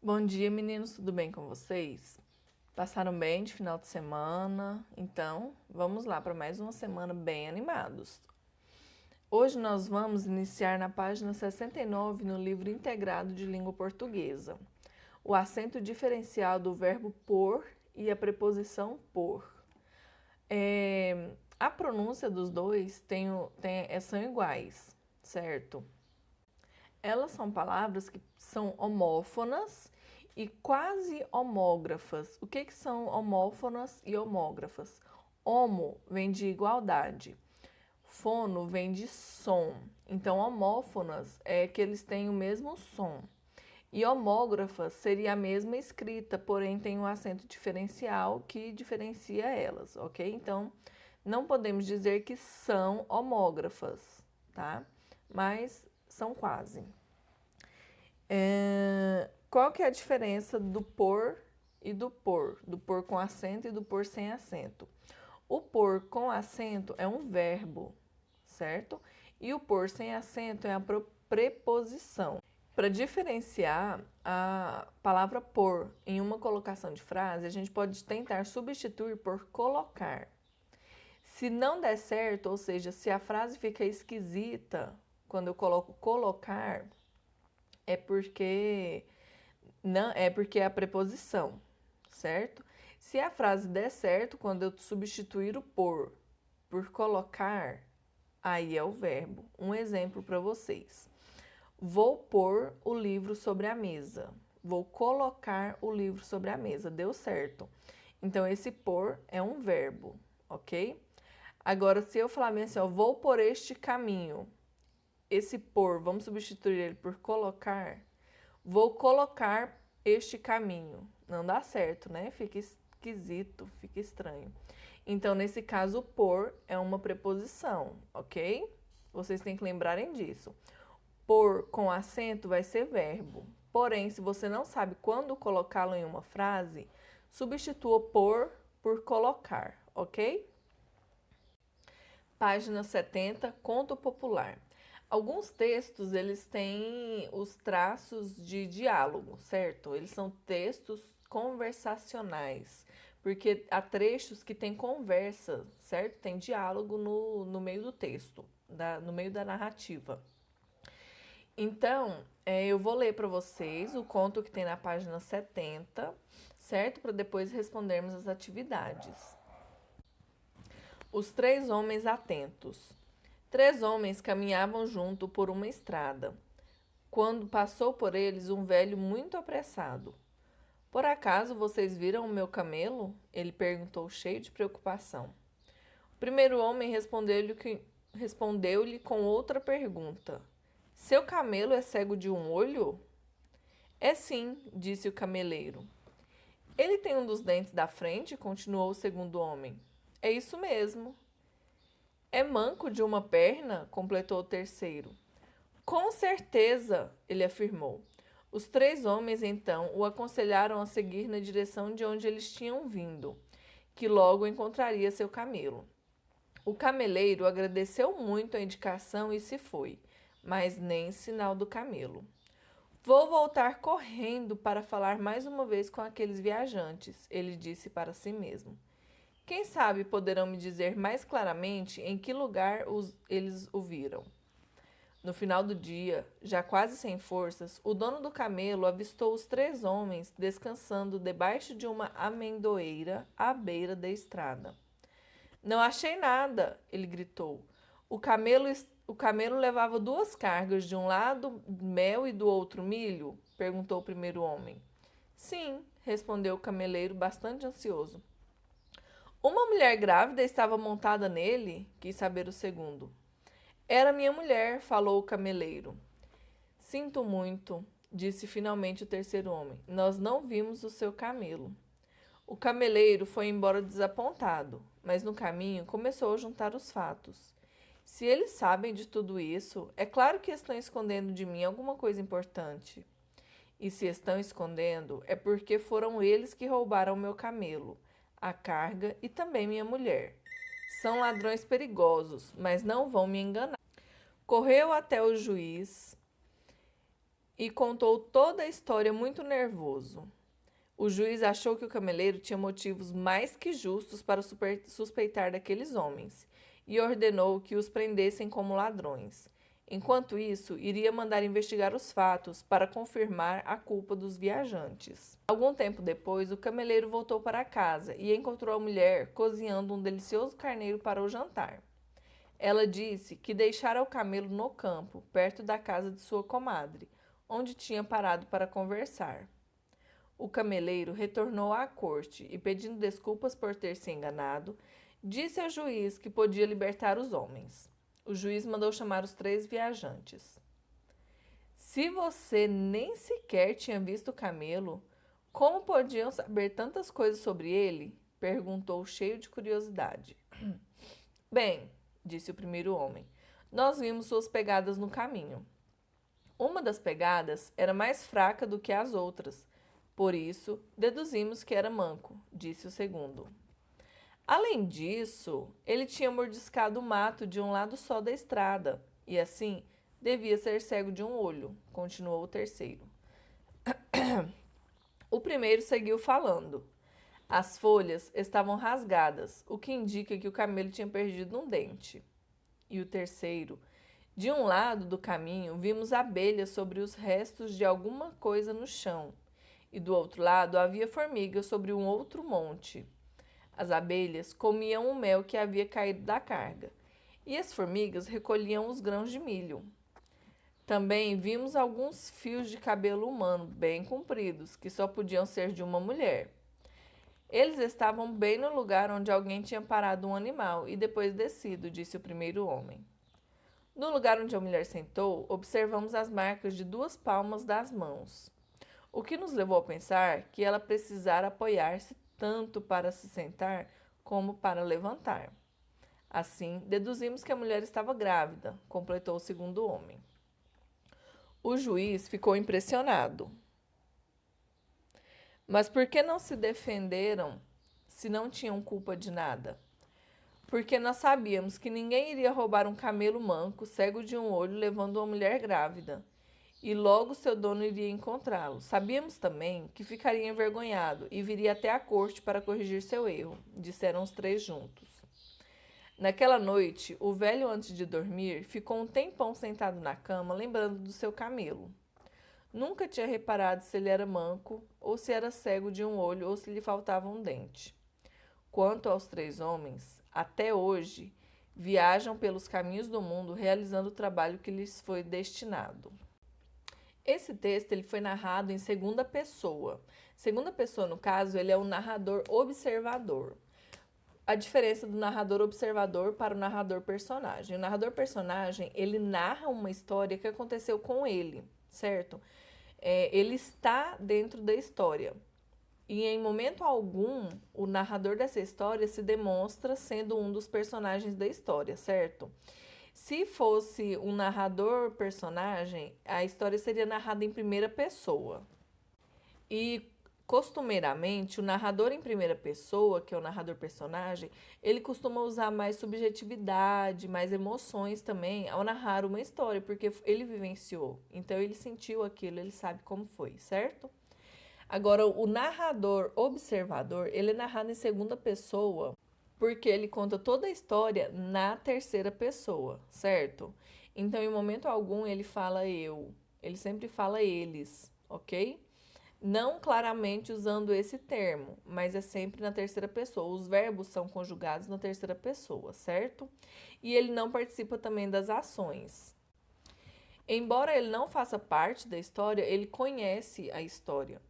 Bom dia, meninos, tudo bem com vocês? Passaram bem de final de semana? Então, vamos lá para mais uma semana bem animados. Hoje nós vamos iniciar na página 69 no livro integrado de língua portuguesa. O acento diferencial do verbo por e a preposição por. A pronúncia dos dois são iguais, certo? Elas são palavras que são homófonas e quase homógrafas. O que são homófonas e homógrafas? Homo vem de igualdade, fono vem de som. Então, homófonas é que eles têm o mesmo som. E homógrafas seria a mesma escrita, porém tem um acento diferencial que diferencia elas, ok? Então, não podemos dizer que são homógrafas, tá? Mas são quase. Qual que é a diferença do por e do por? Do por com acento e do por sem acento. O por com acento é um verbo, certo? E o por sem acento é a preposição. Para diferenciar a palavra por em uma colocação de frase, a gente pode tentar substituir por colocar. Se não der certo, ou seja, se a frase fica esquisita quando eu coloco colocar, é porque é a preposição, certo? Se a frase der certo, quando eu substituir o por colocar, aí é o verbo. Um exemplo para vocês. Vou pôr o livro sobre a mesa. Vou colocar o livro sobre a mesa. Deu certo. Então, esse pôr é um verbo, ok? Agora, se eu falar assim, ó, vou por este caminho. Esse pôr, vamos substituir ele por colocar. Vou colocar este caminho. Não dá certo, né? Fica esquisito, fica estranho. Então, nesse caso, o por é uma preposição, ok? Vocês têm que lembrarem disso. Por com acento vai ser verbo. Porém, se você não sabe quando colocá-lo em uma frase, substitua por colocar, ok? Página 70, conto popular. Alguns textos, eles têm os traços de diálogo, certo? Eles são textos conversacionais, porque há trechos que tem conversa, certo? Tem diálogo no meio do texto, no meio da narrativa. Então, eu vou ler para vocês o conto que tem na página 70, certo? Para depois respondermos as atividades. Os três homens atentos. 3 homens caminhavam junto por uma estrada, quando passou por eles um velho muito apressado. Por acaso vocês viram o meu camelo? Ele perguntou, cheio de preocupação. O primeiro homem respondeu-lhe com outra pergunta. Seu camelo é cego de um olho? É sim, disse o cameleiro. Ele tem um dos dentes da frente? Continuou o segundo homem. É isso mesmo. É manco de uma perna? Completou o terceiro. Com certeza, ele afirmou. Os 3 homens, então, o aconselharam a seguir na direção de onde eles tinham vindo, que logo encontraria seu camelo. O cameleiro agradeceu muito a indicação e se foi, mas nem sinal do camelo. Vou voltar correndo para falar mais uma vez com aqueles viajantes, ele disse para si mesmo. Quem sabe poderão me dizer mais claramente em que lugar eles o viram. No final do dia, já quase sem forças, o dono do camelo avistou os 3 homens descansando debaixo de uma amendoeira à beira da estrada. Não achei nada, ele gritou. O camelo levava 2 cargas, de um lado mel e do outro milho? Perguntou o primeiro homem. Sim, respondeu o cameleiro, bastante ansioso. Uma mulher grávida estava montada nele? Quis saber o segundo. Era minha mulher, falou o cameleiro. Sinto muito, disse finalmente o terceiro homem. Nós não vimos o seu camelo. O cameleiro foi embora desapontado, mas no caminho começou a juntar os fatos. Se eles sabem de tudo isso, é claro que estão escondendo de mim alguma coisa importante. E se estão escondendo, é porque foram eles que roubaram meu camelo, a carga e também minha mulher. São ladrões perigosos, mas não vão me enganar. Correu até o juiz e contou toda a história muito nervoso. O juiz achou que o cameleiro tinha motivos mais que justos para suspeitar daqueles homens e ordenou que os prendessem como ladrões. Enquanto isso, iria mandar investigar os fatos para confirmar a culpa dos viajantes. Algum tempo depois, o cameleiro voltou para casa e encontrou a mulher cozinhando um delicioso carneiro para o jantar. Ela disse que deixara o camelo no campo, perto da casa de sua comadre, onde tinha parado para conversar. O cameleiro retornou à corte e, pedindo desculpas por ter se enganado, disse ao juiz que podia libertar os homens. O juiz mandou chamar os 3 viajantes. Se você nem sequer tinha visto o camelo, como podiam saber tantas coisas sobre ele? Perguntou, cheio de curiosidade. Bem, disse o primeiro homem, nós vimos suas pegadas no caminho. Uma das pegadas era mais fraca do que as outras. Por isso, deduzimos que era manco, disse o segundo. Além disso, ele tinha mordiscado o mato de um lado só da estrada, e assim devia ser cego de um olho, continuou o terceiro. O primeiro seguiu falando. As folhas estavam rasgadas, o que indica que o camelo tinha perdido um dente. E o terceiro, de um lado do caminho, vimos abelhas sobre os restos de alguma coisa no chão. E do outro lado havia formigas sobre um outro monte. As abelhas comiam o mel que havia caído da carga, e as formigas recolhiam os grãos de milho. Também vimos alguns fios de cabelo humano bem compridos, que só podiam ser de uma mulher. Eles estavam bem no lugar onde alguém tinha parado um animal e depois descido, disse o primeiro homem. No lugar onde a mulher sentou, observamos as marcas de 2 palmas das mãos, o que nos levou a pensar que ela precisara apoiar-se tanto para se sentar como para levantar. Assim, deduzimos que a mulher estava grávida, completou o segundo homem. O juiz ficou impressionado. Mas por que não se defenderam se não tinham culpa de nada? Porque nós sabíamos que ninguém iria roubar um camelo manco, cego de um olho, levando uma mulher grávida. E logo seu dono iria encontrá-lo. Sabíamos também que ficaria envergonhado e viria até a corte para corrigir seu erro, disseram os 3 juntos. Naquela noite, o velho, antes de dormir, ficou um tempão sentado na cama, lembrando do seu camelo. Nunca tinha reparado se ele era manco, ou se era cego de um olho, ou se lhe faltava um dente. Quanto aos 3 homens, até hoje, viajam pelos caminhos do mundo realizando o trabalho que lhes foi destinado. Esse texto ele foi narrado em segunda pessoa. Segunda pessoa, no caso, ele é o narrador observador. A diferença do narrador observador para o narrador personagem. O narrador personagem, ele narra uma história que aconteceu com ele, certo? Ele está dentro da história. E em momento algum, o narrador dessa história se demonstra sendo um dos personagens da história, certo? Se fosse um narrador personagem, a história seria narrada em primeira pessoa. E costumeiramente, o narrador em primeira pessoa, que é o narrador personagem, ele costuma usar mais subjetividade, mais emoções também ao narrar uma história, porque ele vivenciou. Então ele sentiu aquilo, ele sabe como foi, certo? Agora, o narrador observador, ele é narrado em segunda pessoa, porque ele conta toda a história na terceira pessoa, certo? Então, em momento algum, ele fala eu. Ele sempre fala eles, ok? Não claramente usando esse termo, mas é sempre na terceira pessoa. Os verbos são conjugados na terceira pessoa, certo? E ele não participa também das ações. Embora ele não faça parte da história, ele conhece a história.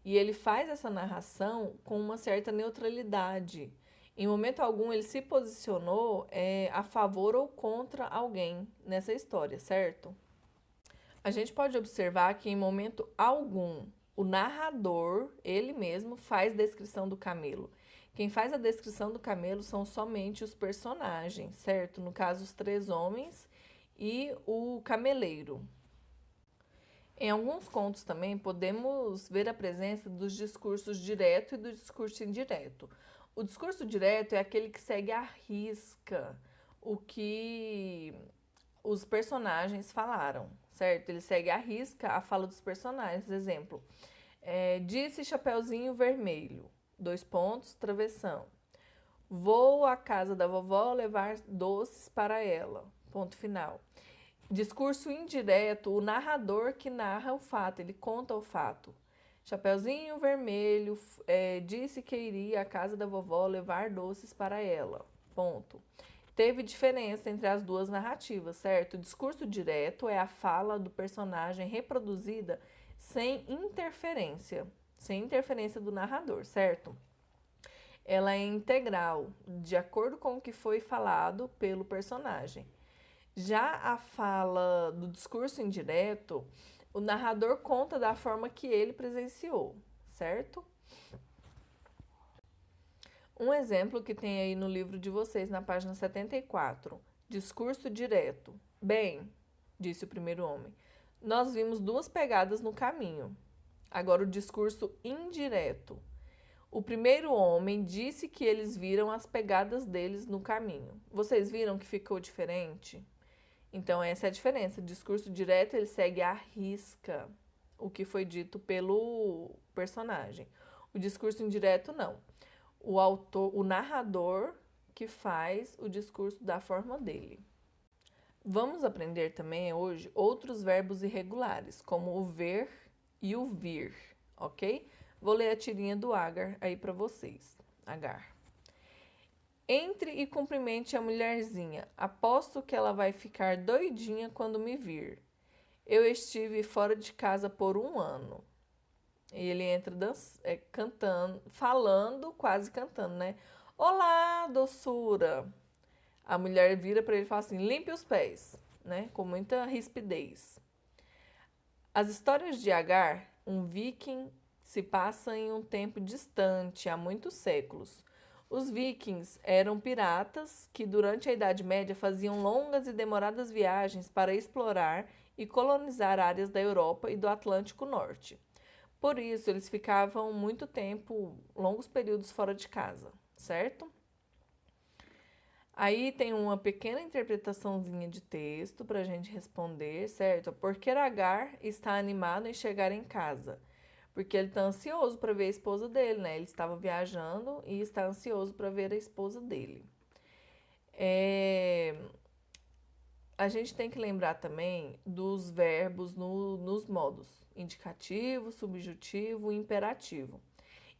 E ele faz essa narração com uma certa neutralidade. Em momento algum, ele se posicionou a favor ou contra alguém nessa história, certo? A gente pode observar que em momento algum, o narrador, ele mesmo, faz descrição do camelo. Quem faz a descrição do camelo são somente os personagens, certo? No caso, os 3 homens e o cameleiro. Em alguns contos também podemos ver a presença dos discursos direto e do discurso indireto. O discurso direto é aquele que segue à risca o que os personagens falaram, certo? Ele segue à risca a fala dos personagens. Exemplo, disse Chapeuzinho Vermelho, dois pontos, travessão. Vou à casa da vovó levar doces para ela, ponto final. Discurso indireto, o narrador que narra o fato, ele conta o fato. Chapeuzinho Vermelho disse que iria à casa da vovó levar doces para ela. Ponto. Teve diferença entre as duas narrativas, certo? O discurso direto é a fala do personagem reproduzida sem interferência do narrador, certo? Ela é integral, de acordo com o que foi falado pelo personagem. Já a fala do discurso indireto, o narrador conta da forma que ele presenciou, certo? Um exemplo que tem aí no livro de vocês, na página 74. Discurso direto. Bem, disse o primeiro homem, nós vimos duas pegadas no caminho. Agora o discurso indireto. O primeiro homem disse que eles viram as pegadas deles no caminho. Vocês viram que ficou diferente? Então, essa é a diferença. O discurso direto, ele segue à risca o que foi dito pelo personagem. O discurso indireto, não. O narrador que faz o discurso da forma dele. Vamos aprender também hoje outros verbos irregulares, como o ver e o vir, ok? Vou ler a tirinha do Agar aí para vocês. Agar. Entre e cumprimente a mulherzinha. Aposto que ela vai ficar doidinha quando me vir. Eu estive fora de casa por 1 ano. E ele entra cantando, falando, quase cantando, né? Olá, doçura. A mulher vira para ele e fala assim: limpe os pés, né? Com muita rispidez. As histórias de Agar, um viking, se passam em um tempo distante, há muitos séculos. Os vikings eram piratas que, durante a Idade Média, faziam longas e demoradas viagens para explorar e colonizar áreas da Europa e do Atlântico Norte. Por isso, eles ficavam muito tempo, longos períodos fora de casa, certo? Aí tem uma pequena interpretaçãozinha de texto para a gente responder, certo? Por que Agar está animado em chegar em casa? Porque ele está ansioso para ver a esposa dele, né? Ele estava viajando e está ansioso para ver a esposa dele. A gente tem que lembrar também dos verbos nos modos indicativo, subjuntivo e imperativo.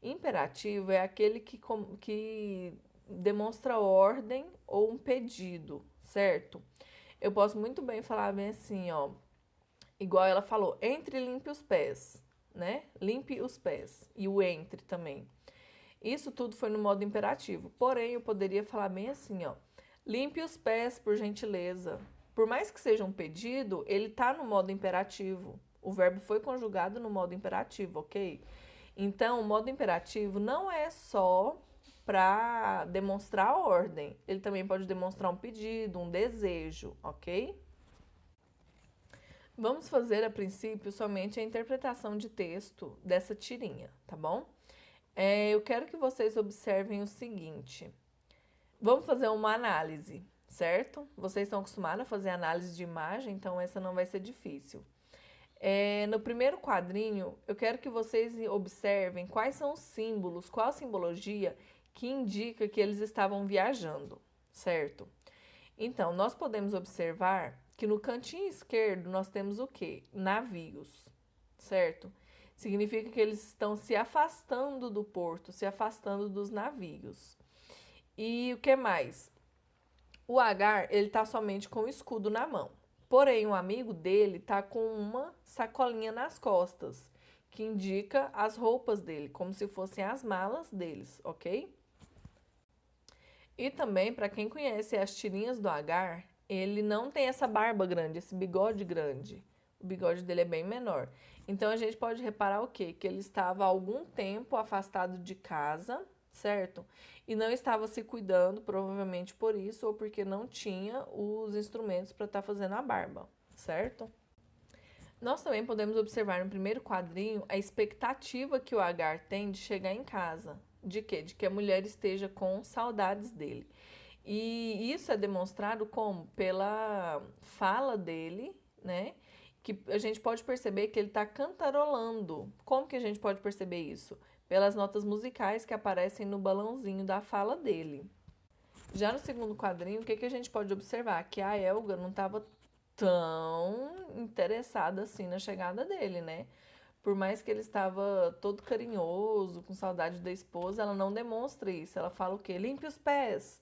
Imperativo é aquele que demonstra ordem ou um pedido, certo? Eu posso muito bem falar bem assim, ó, igual ela falou, entre e limpe os pés, né? Limpe os pés. E o entre também. Isso tudo foi no modo imperativo. Porém, eu poderia falar bem assim, ó. Limpe os pés, por gentileza. Por mais que seja um pedido, ele tá no modo imperativo. O verbo foi conjugado no modo imperativo, ok? Então, o modo imperativo não é só para demonstrar a ordem. Ele também pode demonstrar um pedido, um desejo, ok? Vamos fazer, a princípio, somente a interpretação de texto dessa tirinha, tá bom? Eu quero que vocês observem o seguinte. Vamos fazer uma análise, certo? Vocês estão acostumados a fazer análise de imagem, então essa não vai ser difícil. No primeiro quadrinho, eu quero que vocês observem quais são os símbolos, qual a simbologia que indica que eles estavam viajando, certo? Então, nós podemos observar que no cantinho esquerdo nós temos o quê? Navios, certo? Significa que eles estão se afastando do porto, se afastando dos navios. E o que mais? O Agar, ele tá somente com o escudo na mão. Porém, um amigo dele tá com uma sacolinha nas costas, que indica as roupas dele, como se fossem as malas deles, ok? E também, para quem conhece as tirinhas do Agar, ele não tem essa barba grande, esse bigode grande. O bigode dele é bem menor. Então, a gente pode reparar o quê? Que ele estava há algum tempo afastado de casa, certo? E não estava se cuidando, provavelmente por isso, ou porque não tinha os instrumentos para estar fazendo a barba, certo? Nós também podemos observar no primeiro quadrinho a expectativa que o Agar tem de chegar em casa. De quê? De que a mulher esteja com saudades dele. E isso é demonstrado como? Pela fala dele, né? que a gente pode perceber que ele está cantarolando. Como que a gente pode perceber isso? Pelas notas musicais que aparecem no balãozinho da fala dele. Já no segundo quadrinho, o que, que a gente pode observar? Que a Helga não estava tão interessada assim na chegada dele, né? Por mais que ele estava todo carinhoso, com saudade da esposa, ela não demonstra isso. Ela fala o quê? Limpe os pés.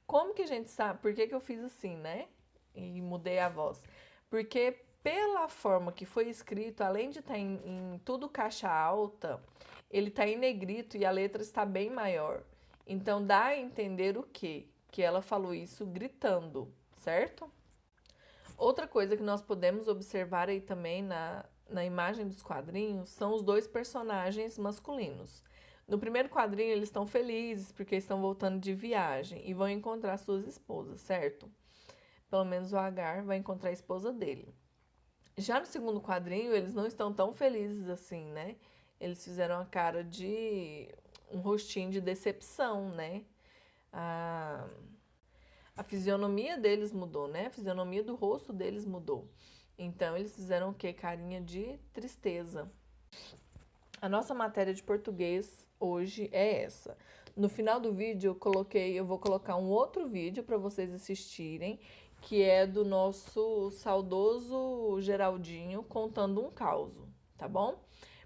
Como que a gente sabe? Por que que eu fiz assim, né? E mudei a voz. Porque pela forma que foi escrito, além de estar em tudo caixa alta, ele está em negrito e a letra está bem maior. Então dá a entender o quê? Que ela falou isso gritando, certo? Outra coisa que nós podemos observar aí também na imagem dos quadrinhos são os dois personagens masculinos. No primeiro quadrinho, eles estão felizes porque estão voltando de viagem e vão encontrar suas esposas, certo? Pelo menos o Agar vai encontrar a esposa dele. Já no segundo quadrinho, eles não estão tão felizes assim, né? Eles fizeram a cara de um rostinho de decepção, né? A fisionomia deles mudou, né? A fisionomia do rosto deles mudou. Então, eles fizeram o quê? Carinha de tristeza. A nossa matéria de português hoje é essa. No final do vídeo eu vou colocar um outro vídeo para vocês assistirem, que é do nosso saudoso Geraldinho contando um causo, tá bom?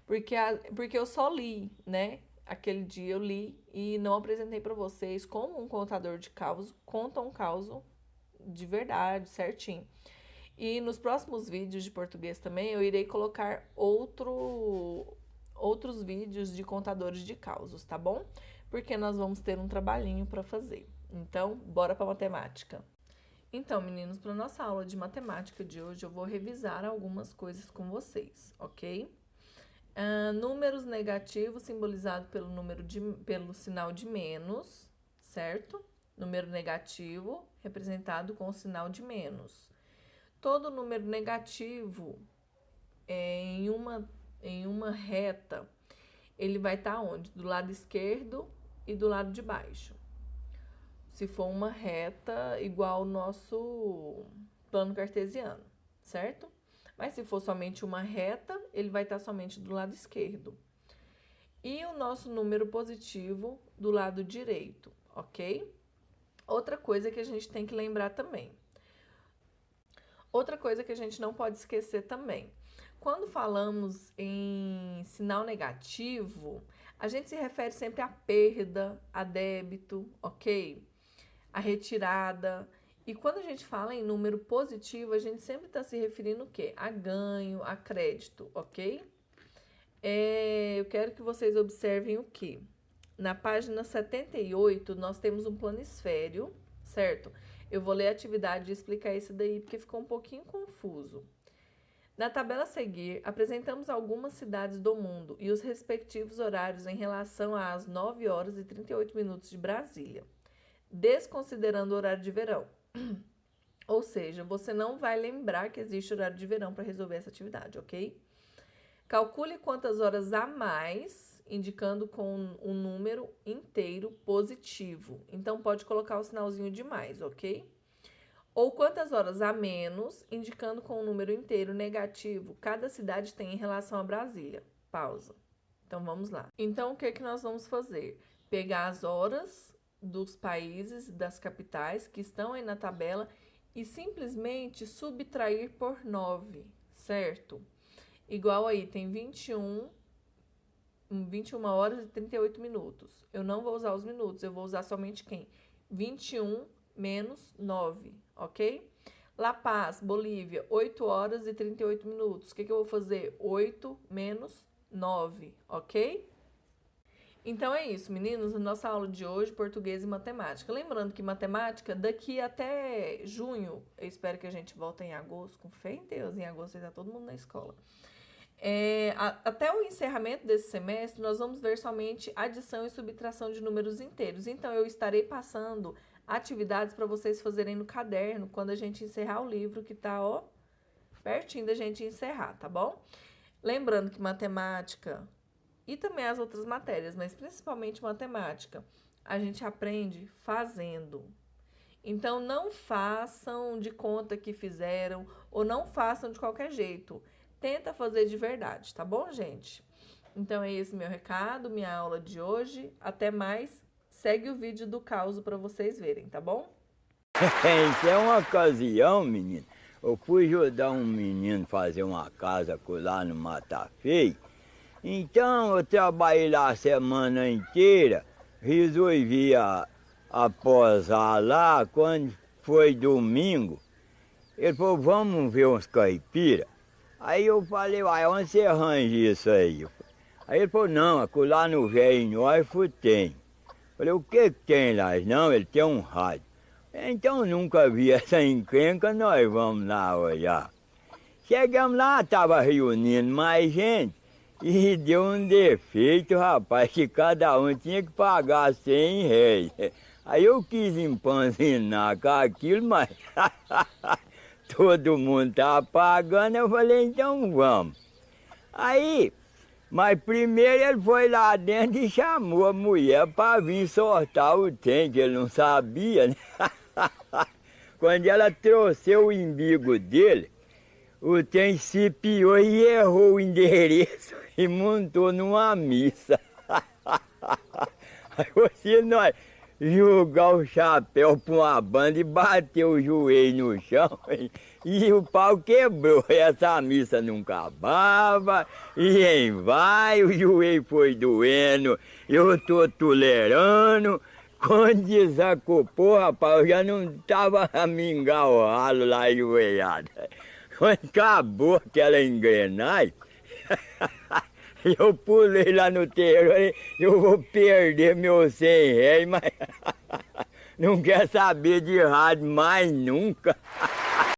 Porque eu só li, né? Aquele dia eu li e não apresentei para vocês como um contador de causos conta um causo de verdade, certinho. E nos próximos vídeos de português também eu irei colocar outros vídeos de contadores de causos, tá bom? Porque nós vamos ter um trabalhinho para fazer. Então, bora para matemática. Então, meninos, para nossa aula de matemática de hoje, eu vou revisar algumas coisas com vocês, ok? Números negativos simbolizados pelo sinal de menos, certo? Número negativo representado com o sinal de menos. Todo número negativo em uma reta, ele vai estar onde? Do lado esquerdo e do lado de baixo. Se for uma reta igual ao nosso plano cartesiano, certo? Mas se for somente uma reta, ele vai estar somente do lado esquerdo. E o nosso número positivo do lado direito, ok? Outra coisa que a gente tem que lembrar também. Outra coisa que a gente não pode esquecer também. Quando falamos em sinal negativo, a gente se refere sempre à perda, a débito, ok? A retirada. E quando a gente fala em número positivo, a gente sempre está se referindo o quê? A ganho, a crédito, ok? Eu quero que vocês observem o quê? Na página 78, nós temos um planisfério, certo? Eu vou ler a atividade e explicar isso daí, porque ficou um pouquinho confuso. Na tabela a seguir, apresentamos algumas cidades do mundo e os respectivos horários em relação às 9 horas e 38 minutos de Brasília, desconsiderando o horário de verão. Ou seja, você não vai lembrar que existe horário de verão para resolver essa atividade, ok? Calcule quantas horas a mais, indicando com um número inteiro positivo. Então, pode colocar o sinalzinho de mais, ok? Ou quantas horas a menos, indicando com um número inteiro negativo, cada cidade tem em relação a Brasília. Pausa. Então, vamos lá. Então, o que nós vamos fazer? Pegar as horas dos países, das capitais que estão aí na tabela e simplesmente subtrair por 9, certo? Igual aí, tem 21 horas e 38 minutos. Eu não vou usar os minutos, eu vou usar somente quem? 21 menos 9, ok? La Paz, Bolívia, 8 horas e 38 minutos. O que eu vou fazer? 8 menos 9, ok? Então é isso, meninos, a nossa aula de hoje, português e matemática. Lembrando que matemática, daqui até junho, eu espero que a gente volte em agosto, com fé em Deus, em agosto vai estar todo mundo na escola. Até o encerramento desse semestre, nós vamos ver somente adição e subtração de números inteiros. Então, eu estarei passando atividades para vocês fazerem no caderno, quando a gente encerrar o livro, que tá, ó, pertinho da gente encerrar, tá bom? Lembrando que matemática e também as outras matérias, mas principalmente matemática, a gente aprende fazendo. Então não façam de conta que fizeram ou não façam de qualquer jeito. Tenta fazer de verdade, tá bom, gente? Então é esse meu recado, minha aula de hoje. Até mais. Segue o vídeo do caos para vocês verem, tá bom? Isso é uma ocasião, menino. Eu fui ajudar um menino a fazer uma casa lá no Mata Feio. Então eu trabalhei lá a semana inteira, resolvi a posar lá. Quando foi domingo, ele falou, vamos ver uns caipiras. Aí eu falei, uai, onde você arranja isso aí? Aí ele falou, não, acolá no Velho Nóifo tem. Falei, o que tem lá? Não, ele tem um rádio. Então nunca vi essa encrenca, nós vamos lá olhar. Chegamos lá, estava reunindo mais gente e deu um defeito, rapaz, que cada um tinha que pagar 100 réis. Aí eu quis empanzinar com aquilo, mas todo mundo estava pagando, eu falei, então vamos. Aí, mas primeiro ele foi lá dentro e chamou a mulher para vir sortar o trem, que ele não sabia, né? Quando ela trouxe o umbigo dele, o trem se piou e errou o endereço e montou numa missa. Aí você nós jogar o chapéu para uma banda e bater o joelho no chão e o pau quebrou. Essa missa não acabava, e em vai, o joelho foi doendo, eu tô tolerando. Quando desacopou, rapaz, eu já não estava a mingar o ralo lá ajoelhado. Quando acabou aquela engrenagem, eu pulei lá no terreiro, eu vou perder meus 100 réis, mas não quer saber de rádio mais nunca.